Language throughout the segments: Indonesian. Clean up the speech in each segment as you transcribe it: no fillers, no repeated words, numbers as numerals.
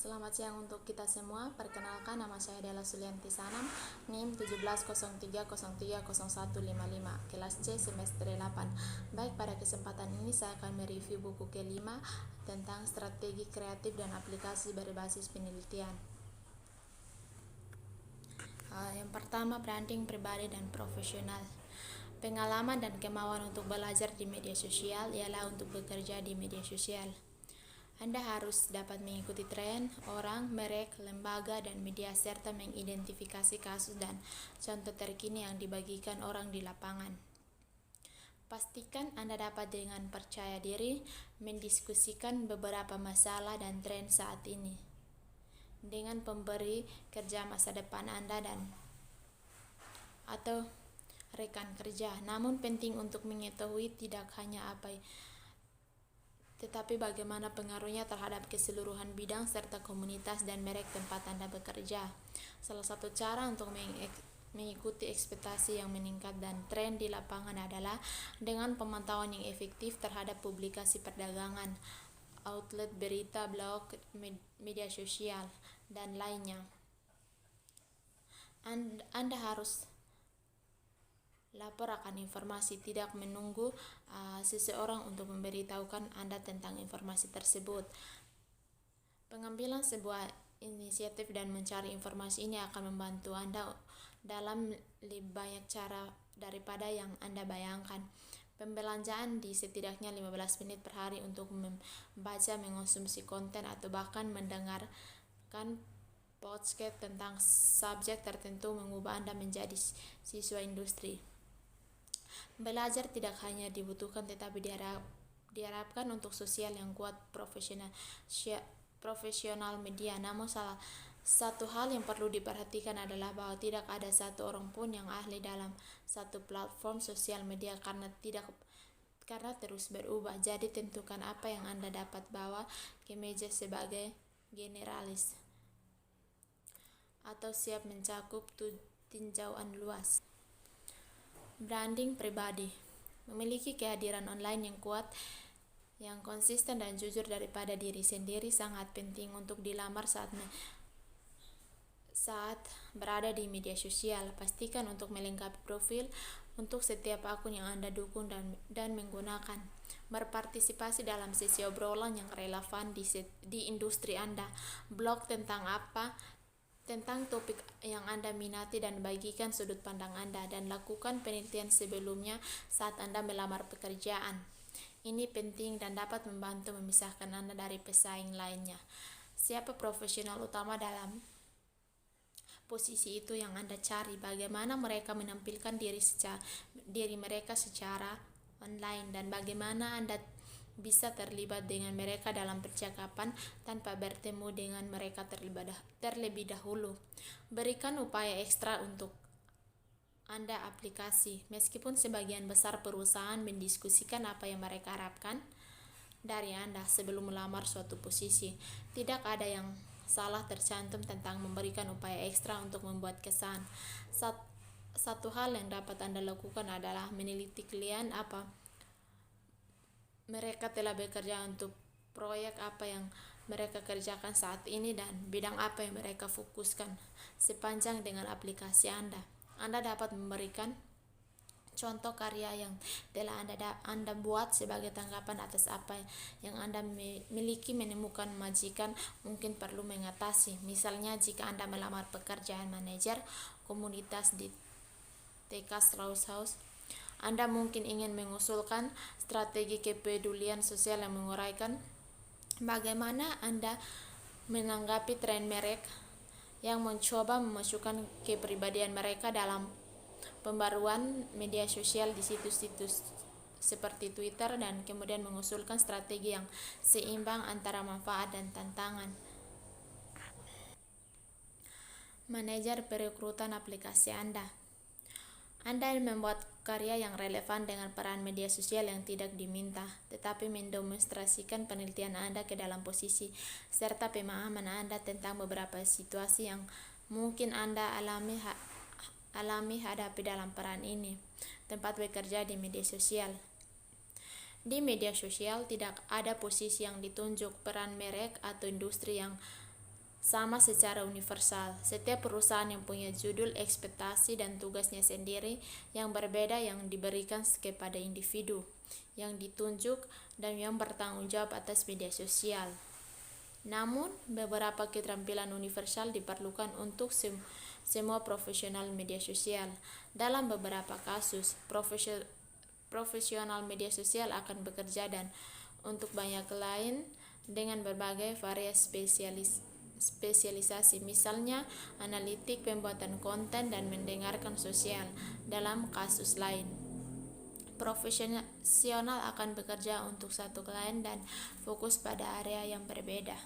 Selamat siang untuk kita semua. Perkenalkan, nama saya adalah Sulianti Sanam, NIM 1703030155, kelas C semester 8. Baik, pada kesempatan ini saya akan mereview buku kelima tentang strategi kreatif dan aplikasi berbasis penelitian. Yang pertama, branding pribadi dan profesional. Pengalaman dan kemauan untuk belajar di media sosial ialah untuk bekerja di media sosial. Anda harus dapat mengikuti tren, orang, merek, lembaga, dan media serta mengidentifikasi kasus dan contoh terkini yang dibagikan orang di lapangan. Pastikan Anda dapat dengan percaya diri mendiskusikan beberapa masalah dan tren saat ini dengan pemberi kerja masa depan Anda atau rekan kerja. Namun penting untuk mengetahui tidak hanya apa, tetapi bagaimana pengaruhnya terhadap keseluruhan bidang serta komunitas dan merek tempat Anda bekerja. Salah satu cara untuk mengikuti ekspektasi yang meningkat dan tren di lapangan adalah dengan pemantauan yang efektif terhadap publikasi perdagangan, outlet berita, blog, media sosial, dan lainnya. Anda harus lapor akan informasi, tidak menunggu seseorang untuk memberitahukan Anda tentang informasi tersebut. Pengambilan sebuah inisiatif dan mencari informasi ini akan membantu Anda dalam lebih banyak cara daripada yang Anda bayangkan. Pembelanjaan di setidaknya 15 menit per hari untuk membaca, mengonsumsi konten, atau bahkan mendengarkan podcast tentang subjek tertentu mengubah Anda menjadi siswa industri. Belajar tidak hanya dibutuhkan tetapi diharapkan untuk sosial yang kuat profesional media. Namun salah satu hal yang perlu diperhatikan adalah bahwa tidak ada satu orang pun yang ahli dalam satu platform sosial media karena terus berubah. Jadi tentukan apa yang Anda dapat bawa ke meja sebagai generalis atau siap mencakup tinjauan luas. Branding pribadi. Memiliki kehadiran online yang kuat, yang konsisten dan jujur daripada diri sendiri sangat penting untuk dilamar saat berada di media sosial. Pastikan untuk melengkapi profil untuk setiap akun yang Anda dukung dan menggunakan. Berpartisipasi dalam sesi obrolan yang relevan di industri Anda. Blog tentang topik yang Anda minati dan bagikan sudut pandang Anda, dan lakukan penelitian sebelumnya saat Anda melamar pekerjaan. Ini penting dan dapat membantu memisahkan Anda dari pesaing lainnya. Siapa profesional utama dalam posisi itu yang Anda cari? Bagaimana mereka menampilkan diri mereka secara online, dan bagaimana Anda bisa terlibat dengan mereka dalam percakapan tanpa bertemu dengan mereka terlebih dahulu. Berikan upaya ekstra untuk Anda aplikasi. Meskipun sebagian besar perusahaan mendiskusikan apa yang mereka harapkan dari Anda sebelum melamar suatu posisi, tidak ada yang salah tercantum tentang memberikan upaya ekstra untuk membuat kesan. Satu hal yang dapat Anda lakukan adalah meneliti klien apa mereka telah bekerja untuk, proyek apa yang mereka kerjakan saat ini, dan bidang apa yang mereka fokuskan sepanjang dengan aplikasi Anda. Anda dapat memberikan contoh karya yang telah Anda buat sebagai tanggapan atas apa yang Anda miliki. Menemukan majikan mungkin perlu mengatasi. Misalnya, jika Anda melamar pekerjaan manajer komunitas di TK Strauss House, Anda mungkin ingin mengusulkan strategi kepedulian sosial yang menguraikan bagaimana Anda menanggapi tren merek yang mencoba memasukkan kepribadian mereka dalam pembaruan media sosial di situs-situs seperti Twitter, dan kemudian mengusulkan strategi yang seimbang antara manfaat dan tantangan. Manajer perekrutan aplikasi Anda. Anda membuat karya yang relevan dengan peran media sosial yang tidak diminta, tetapi mendemonstrasikan penelitian Anda ke dalam posisi serta pemahaman Anda tentang beberapa situasi yang mungkin Anda alami hadapi dalam peran ini. Tempat bekerja di media sosial. Di media sosial tidak ada posisi yang ditunjuk, peran merek atau industri yang sama secara universal. Setiap perusahaan yang punya judul, ekspektasi, dan tugasnya sendiri yang berbeda yang diberikan kepada individu yang ditunjuk dan yang bertanggung jawab atas media sosial. Namun, beberapa keterampilan universal diperlukan untuk semua profesional media sosial. Dalam beberapa kasus, profesional media sosial akan bekerja dan untuk banyak klien dengan berbagai variasi spesialisasi, misalnya analitik, pembuatan konten, dan mendengarkan sosial. Dalam kasus lain, profesional akan bekerja untuk satu klien dan fokus pada area yang berbeda.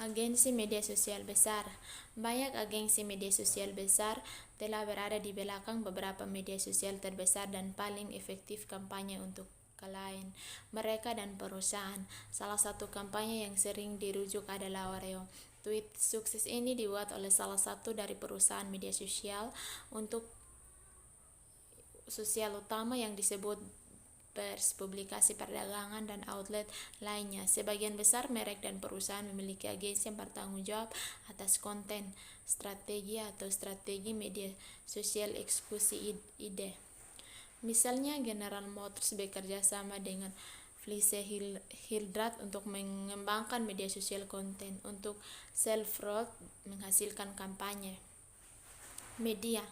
Agensi media sosial besar. Banyak agensi media sosial besar telah berada di belakang beberapa media sosial terbesar dan paling efektif kampanye untuk klien mereka dan perusahaan. Salah satu kampanye yang sering dirujuk adalah Oreo. Tweet sukses ini dibuat oleh salah satu dari perusahaan media sosial untuk sosial utama yang disebut pers, publikasi perdagangan, dan outlet lainnya. Sebagian besar merek dan perusahaan memiliki agensi yang bertanggung jawab atas konten, strategi media sosial eksekusi ide. Misalnya General Motors bekerja sama dengan Felice Hildrat untuk mengembangkan media sosial konten untuk Self-Road menghasilkan kampanye. Media.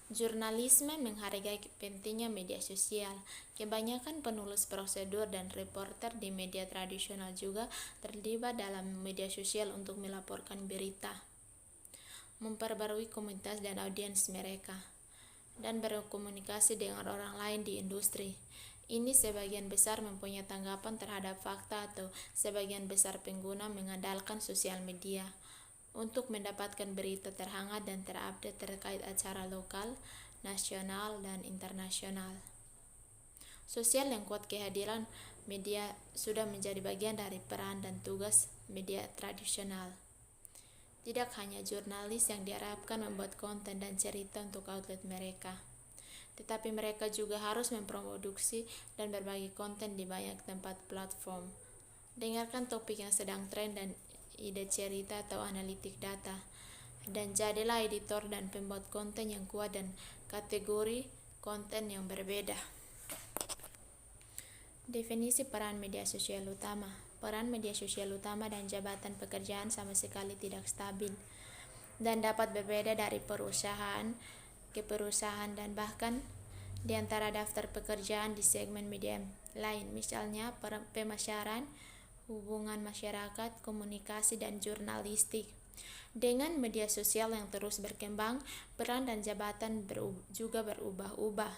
Jurnalisme menghargai pentingnya media sosial. Kebanyakan penulis prosedur dan reporter di media tradisional juga terlibat dalam media sosial untuk melaporkan berita, memperbarui komunitas dan audiens mereka, dan berkomunikasi dengan orang lain di industri. Ini sebagian besar mempunyai tanggapan terhadap fakta atau sebagian besar pengguna mengandalkan sosial media untuk mendapatkan berita terhangat dan terupdate terkait acara lokal, nasional, dan internasional. Sosial yang kuat. Kehadiran media sudah menjadi bagian dari peran dan tugas media tradisional. Tidak hanya jurnalis yang diharapkan membuat konten dan cerita untuk outlet mereka, tetapi mereka juga harus memproduksi dan berbagi konten di banyak tempat platform. Dengarkan topik yang sedang tren dan ide cerita atau analitik data, dan jadilah editor dan pembuat konten yang kuat dan kategori konten yang berbeda. Definisi peran media sosial utama. Peran media sosial utama dan jabatan pekerjaan sama sekali tidak stabil dan dapat berbeda dari perusahaan ke perusahaan dan bahkan di antara daftar pekerjaan di segmen media lain, misalnya pemasaran, hubungan masyarakat, komunikasi, dan jurnalistik. Dengan media sosial yang terus berkembang, peran dan jabatan juga berubah-ubah.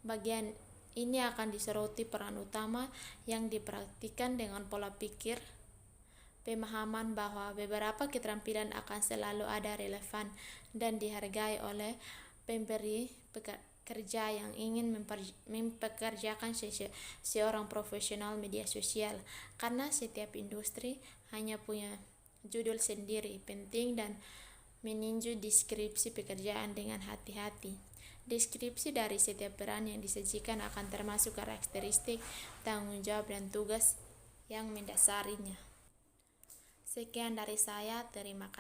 Bagian ini akan disoroti peran utama yang dipraktikkan dengan pola pikir, pemahaman bahwa beberapa keterampilan akan selalu ada relevan dan dihargai oleh pemberi kerja yang ingin mempekerjakan seorang profesional media sosial, karena setiap industri hanya punya judul sendiri. Penting dan meninjau deskripsi pekerjaan dengan hati-hati. Deskripsi dari setiap peran yang disajikan akan termasuk karakteristik, tanggung jawab, dan tugas yang mendasarinya. Sekian dari saya, terima kasih.